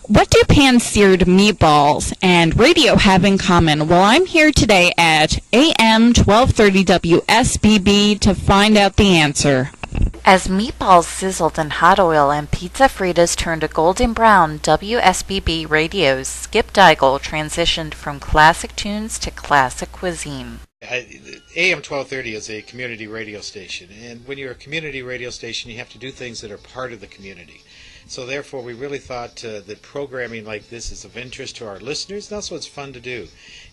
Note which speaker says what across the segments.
Speaker 1: What do pan-seared meatballs and radio have in common? Well, I'm here today at AM1230 WSBB to find out the answer.
Speaker 2: As meatballs sizzled in hot oil and pizza fritas turned a golden brown, WSBB Radio's Skip Daigle transitioned from classic tunes to classic cuisine.
Speaker 3: AM1230 is a community radio station, and when you're a community radio station, you have to do things that are part of the community. So therefore, we really thought that programming like this is of interest to our listeners, and also it's fun to do.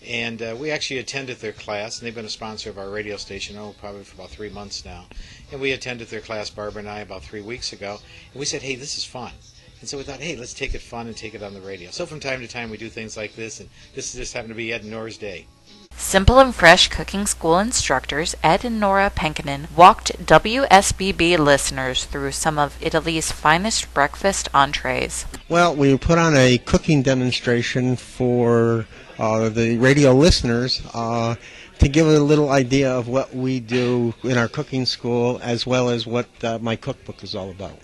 Speaker 3: And we actually attended their class, and they've been a sponsor of our radio station, probably for about 3 months now. And we attended their class, Barbara and I, about 3 weeks ago, and we said, hey, this is fun. And so we thought, hey, let's take it fun and take it on the radio. So from time to time, we do things like this, and this just happened to be Ed and Nora's day.
Speaker 2: Simple and Fresh Cooking School instructors Ed and Nora Penkinen walked WSBB listeners through some of Italy's finest breakfast entrees.
Speaker 4: Well, we put on a cooking demonstration for the radio listeners to give a little idea of what we do in our cooking school, as well as what my cookbook is all about.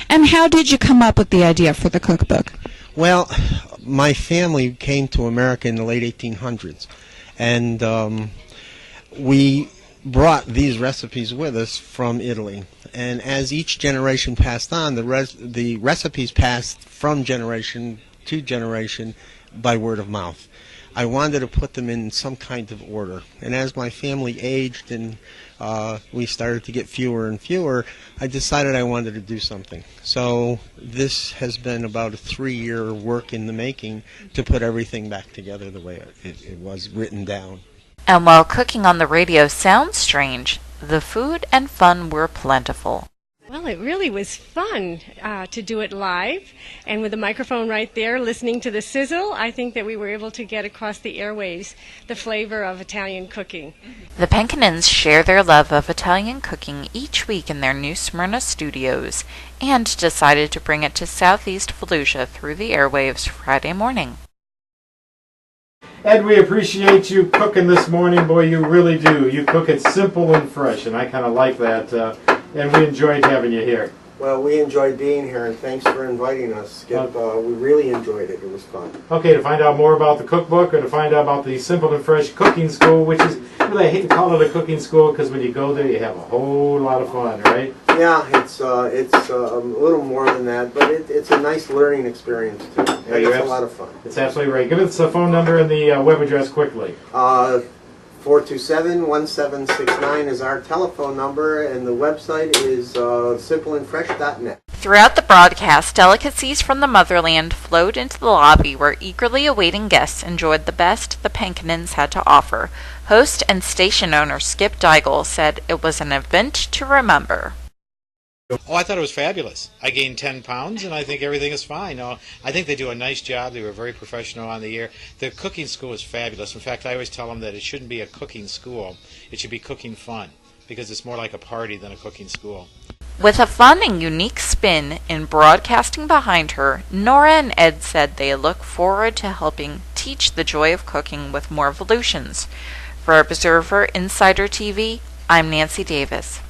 Speaker 1: And how did you come up with the idea for the cookbook?
Speaker 4: Well, my family came to America in the late 1800s. And we brought these recipes with us from Italy. And as each generation passed on, the recipes passed from generation to generation by word of mouth. I wanted to put them in some kind of order. And as my family aged and we started to get fewer and fewer, I decided I wanted to do something. So this has been about a 3-year work in the making to put everything back together the way it was written down.
Speaker 2: And while cooking on the radio sounds strange, the food and fun were plentiful.
Speaker 5: Well, it really was fun to do it live, and with the microphone right there, listening to the sizzle, I think that we were able to get across the airwaves the flavor of Italian cooking.
Speaker 2: The Penkinens share their love of Italian cooking each week in their new Smyrna studios, and decided to bring it to Southeast Fallujah through the airwaves Friday morning.
Speaker 3: Ed, we appreciate you cooking this morning. Boy, you really do. You cook it simple and fresh, and I kind of like that. And we enjoyed having you here.
Speaker 4: Well, we enjoyed being here, and thanks for inviting us, Skip. We really enjoyed it. It was fun.
Speaker 3: Okay, to find out more about the cookbook, or to find out about the Simple and Fresh Cooking School, which is, really, I hate to call it a cooking school, because when you go there, you have a whole lot of fun, right?
Speaker 4: Yeah, it's a little more than that, but it's a nice learning experience, too.
Speaker 3: Yeah,
Speaker 4: it's a lot of fun.
Speaker 3: It's absolutely right. Give us the phone number and the web address quickly.
Speaker 4: 427-1769 is our telephone number, and the website is simpleandfresh.net.
Speaker 2: Throughout the broadcast, delicacies from the motherland flowed into the lobby where eagerly awaiting guests enjoyed the best the Penkinens had to offer. Host and station owner Skip Daigle said it was an event to remember.
Speaker 3: Oh, I thought it was fabulous. I gained 10 pounds, and I think everything is fine. I think they do a nice job. They were very professional on the air. The cooking school is fabulous. In fact, I always tell them that it shouldn't be a cooking school. It should be cooking fun, because it's more like a party than a cooking school.
Speaker 2: With a fun and unique spin in broadcasting behind her, Nora and Ed said they look forward to helping teach the joy of cooking with more Volutions. For Observer Insider TV, I'm Nancy Davis.